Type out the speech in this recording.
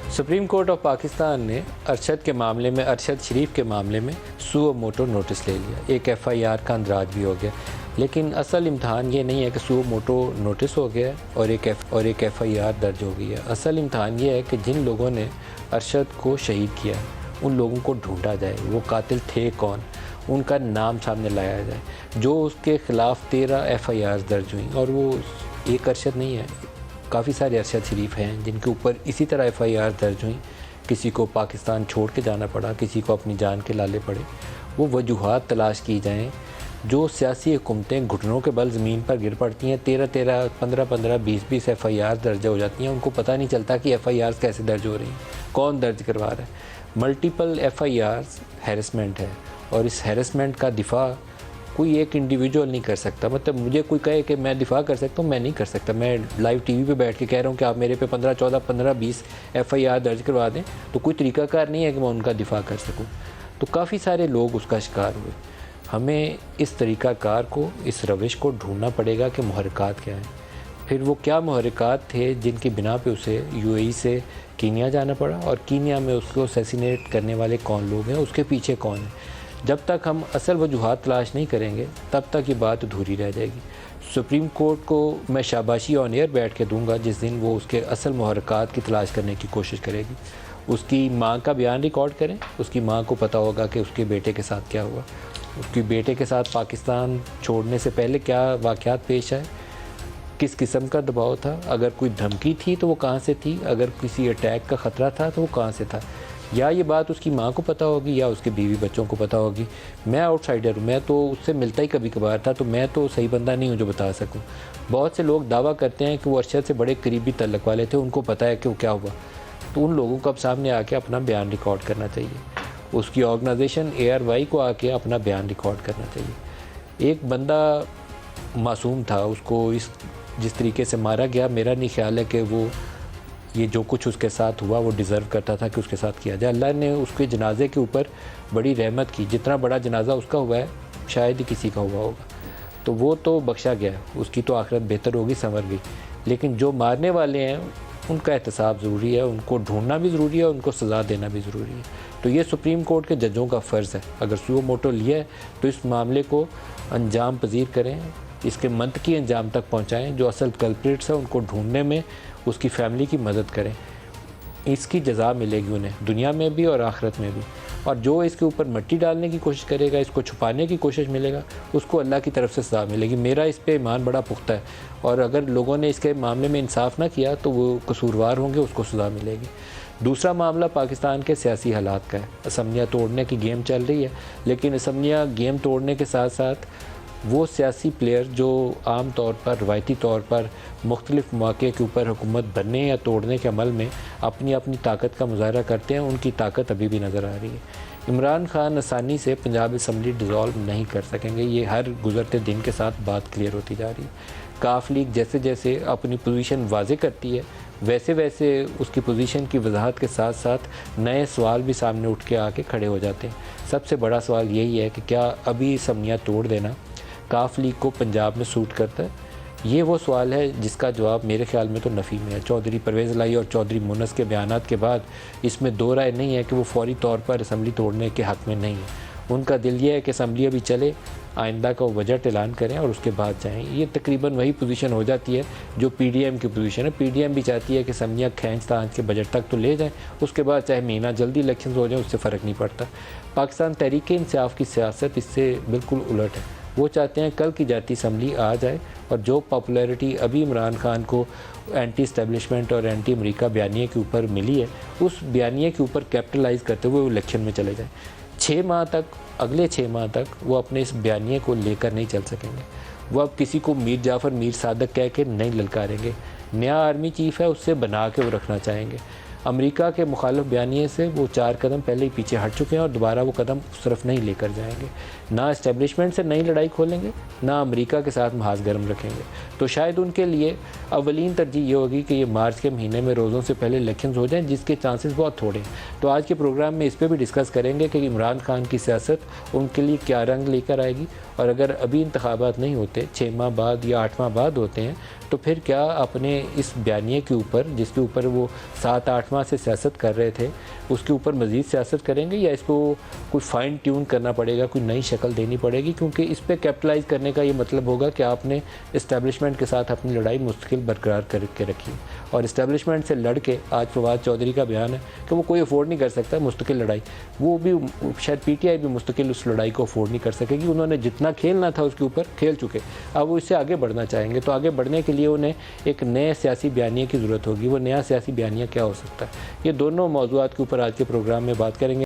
Supreme court of Pakistan ने अरशद शरीफ के मामले में सुओ मोटो नोटिस ले लिया। एक एफआईआर का अंदराज भी हो गया, लेकिन असल इम्तहान ये नहीं है कि सुओ मोटो नोटिस हो गया और एक एफआईआर दर्ज हो गई है। असल इम्तहान ये है कि जिन लोगों ने अरशद को शहीद किया उन लोगों को ढूंढा जाए, वो कातिल थे कौन, उनका नाम सामने लाया जाए। जो उसके ख़िलाफ़ 13 एफआईआर दर्ज हुई और वो एक अरशद नहीं है, काफ़ी सारे अरशद शरीफ हैं जिनके ऊपर इसी तरह एफआईआर दर्ज हुई। किसी को पाकिस्तान छोड़ के जाना पड़ा, किसी को अपनी जान के लाले पड़े। वो वजूहात तलाश की जाएँ। जो सियासी हुकूमतें घुटनों के बल ज़मीन पर गिर पड़ती हैं, 13-13, 15-15, 20-20 एफआईआर दर्ज हो जाती हैं, उनको पता नहीं चलता कि एफआईआर कैसे दर्ज हो रही हैं, कौन दर्ज करवा रहा है। मल्टीपल एफआईआर हैरेसमेंट है और इस हैरेसमेंट का दिफा कोई एक इंडिविजुअल नहीं कर सकता। मतलब मुझे कोई कहे कि मैं दिफा कर सकता हूँ, मैं नहीं कर सकता। मैं लाइव टीवी पे बैठ के कह रहा हूँ कि आप मेरे पे 15-14, 15-20 एफआईआर दर्ज करवा दें, तो कोई तरीक़ाकार नहीं है कि मैं उनका दिफा कर सकूँ। तो काफ़ी सारे लोग उसका शिकार हुए। हमें इस तरीक़ाकार को, इस रविश को ढूंढना पड़ेगा कि मुहर्रिकात क्या हैं। फिर वो क्या मुहर्रिकात थे जिनकी बिना पे उसे यूएई से कीनिया जाना पड़ा, और कीनिया में उसको असैसिनेट करने वाले कौन लोग हैं, उसके पीछे कौन है। जब तक हम असल वजूहात तलाश नहीं करेंगे तब तक ये बात अधूरी रह जाएगी। सुप्रीम कोर्ट को मैं शाबाशी ऑन एयर बैठ के दूंगा जिस दिन वो उसके असल मुहर्रिकात की तलाश करने की कोशिश करेगी। उसकी माँ का बयान रिकॉर्ड करें, उसकी माँ को पता होगा कि उसके बेटे के साथ क्या हुआ, उसके बेटे के साथ पाकिस्तान छोड़ने से पहले क्या वाक़यात पेश आए, किस किस्म का दबाव था, अगर कोई धमकी थी तो वो कहाँ से थी, अगर किसी अटैक का ख़तरा था तो वो कहाँ से था। या ये बात उसकी माँ को पता होगी या उसके बीवी बच्चों को पता होगी। मैं आउटसाइडर हूँ, मैं तो उससे मिलता ही कभी कभार था, तो मैं तो सही बंदा नहीं हूँ जो बता सकूँ। बहुत से लोग दावा करते हैं कि वो अरशद से बड़े करीबी तल्लक वाले थे, उनको पता है कि वो क्या हुआ। तो उन लोगों को अब सामने आके अपना बयान रिकॉर्ड करना चाहिए। उसकी ऑर्गेनाइजेशन ARY को आके अपना बयान रिकॉर्ड करना चाहिए। एक बंदा मासूम था, उसको जिस तरीके से मारा गया, मेरा नहीं ख्याल है कि वो ये जो कुछ उसके साथ हुआ वो डिज़र्व करता था कि उसके साथ किया जाए। अल्लाह ने उसके जनाजे के ऊपर बड़ी रहमत की। जितना बड़ा जनाजा उसका हुआ है शायद ही किसी का हुआ होगा, तो वो तो बख्शा गया, उसकी तो आखिरत बेहतर होगी, संवर गई। लेकिन जो मारने वाले हैं उनका एहतसाब ज़रूरी है, उनको ढूंढना भी ज़रूरी है, उनको सज़ा देना भी ज़रूरी है। तो ये सुप्रीम कोर्ट के जजों का फ़र्ज़ है। अगर सुओ मोटो लिया है तो इस मामले को अंजाम पजीर करें, इसके मंतकी अंजाम तक पहुँचाएँ। जो असल कल्प्रिट्स हैं उनको ढूंढने में उसकी फ़ैमिली की मदद करें। इसकी जज़ा मिलेगी उन्हें दुनिया में भी और आखिरत में भी। और जो इसके ऊपर मिट्टी डालने की कोशिश करेगा, इसको छुपाने की कोशिश मिलेगा, उसको अल्लाह की तरफ से सज़ा मिलेगी। मेरा इस पे ईमान बड़ा पुख्ता है, और अगर लोगों ने इसके मामले में इंसाफ ना किया तो वो कसूरवार होंगे, उसको सज़ा मिलेगी। दूसरा मामला पाकिस्तान के सियासी हालात का है। असम्बलियाँ तोड़ने की गेम चल रही है, लेकिन असम्बलियाँ गेम तोड़ने के साथ साथ वो सियासी प्लेयर जो आम तौर पर रवायती तौर पर मुख्तलिफ़ मौक़े के ऊपर हुकूमत बनने या तोड़ने के अमल में अपनी अपनी ताकत का मुज़ाहरा करते हैं, उनकी ताकत अभी भी नज़र आ रही है। इमरान खान आसानी से पंजाब असम्बली डिज़ोल्व नहीं कर सकेंगे, ये हर गुज़रते दिन के साथ बात क्लियर होती जा रही है। काफ लीग जैसे जैसे अपनी पोजीशन वाज़े करती है, वैसे वैसे उसकी पोजीशन की वजाहत के साथ साथ नए सवाल भी सामने उठ के आके खड़े हो जाते हैं। सबसे बड़ा सवाल यही है कि क्या अभी असम्बलियाँ तोड़ देना काफ लीग को पंजाब में सूट करता है? ये वो सवाल है जिसका जवाब मेरे ख्याल में तो नफ़ी में है। चौधरी परवेज़ लाई और चौधरी मुनस के बयानात के बाद इसमें दो राय नहीं है कि वो फौरी तौर पर असम्बली तोड़ने के हक़ में नहीं है। उनका दिल ये है कि असम्बली अभी चले, आइंदा का वो बजट ऐलान करें और उसके बाद जाएँ। ये तकरीबन वही पोजीशन हो जाती है जो PDM की पोजीशन है। PDM भी चाहती है कि असम्बलियाँ खींच तांच के बजट तक तो ले जाएँ, उसके बाद चाहे महीना जल्दी इलेक्शन हो जाए, उससे फ़र्क नहीं पड़ता। पाकिस्तान तहरीक इंसाफ की सियासत इससे बिल्कुल उलट है। वो चाहते हैं कल की जाती असम्बली आ जाए और जो पॉपुलैरिटी अभी इमरान खान को एंटी इस्टेब्लिशमेंट और एंटी अमेरिका बयानिए के ऊपर मिली है, उस बयानिए के ऊपर कैपिटलाइज़ करते हुए वो इलेक्शन में चले जाएँ। 6 माह तक, अगले 6 माह तक वो अपने इस बयानिए को लेकर नहीं चल सकेंगे। वो अब किसी को मीर जाफ़र, मीर सादक कह के नहीं ललकारेंगे। नया आर्मी चीफ़ है, उससे बना के वो रखना चाहेंगे। अमेरिका के मुखालिफ बयानिए से वो 4 कदम पहले ही पीछे हट चुके हैं और दोबारा वो कदम उस तरफ नहीं लेकर जाएंगे। ना इस्टेब्लिशमेंट से नई लड़ाई खोलेंगे, ना अमेरिका के साथ महाज गर्म रखेंगे। तो शायद उनके लिए अवलीन तरजीह ये होगी कि ये मार्च के महीने में रोज़ों से पहले इलेक्शंस हो जाएं, जिसके चांसेस बहुत थोड़े हैं। तो आज के प्रोग्राम में इस पर भी डिस्कस करेंगे कि इमरान खान की सियासत उनके लिए क्या रंग लेकर आएगी, और अगर अभी इंतखाबात नहीं होते, 6 माह बाद या 8 माह बाद होते हैं, तो फिर क्या अपने इस बयानिए के ऊपर, जिसके ऊपर वो 7-8 माह से सियासत कर रहे थे, उसके ऊपर मज़ीद सियासत करेंगे या इसको कोई फ़ाइन ट्यून करना पड़ेगा, कोई नई शक्ल देनी पड़ेगी? क्योंकि इस पे कैपिटलाइज़ करने का ये मतलब होगा कि आपने इस्टेब्लिशमेंट के साथ अपनी लड़ाई मुस्तकिल बरकरार करके रखी और इस्टेब्लिशमेंट से लड़ के आज फवाद चौधरी का बयान है कि वो कोई अफोर्ड नहीं कर सकता मुस्तकिल लड़ाई। वो भी शायद पीटीआई भी मुस्तकिल उस लड़ाई को अफोर्ड नहीं कर सकेगी। उन्होंने जितना खेलना था उसके ऊपर खेल चुके, अब वो इससे आगे बढ़ना चाहेंगे। तो आगे बढ़ने के लिए उन्हें एक नए सियासी बयानिए की ज़रूरत होगी। वो नया सियासी बयानिया क्या हो सकता है? ये दोनों मौज़ूआत के ऊपर आज के प्रोग्राम में बात करेंगे।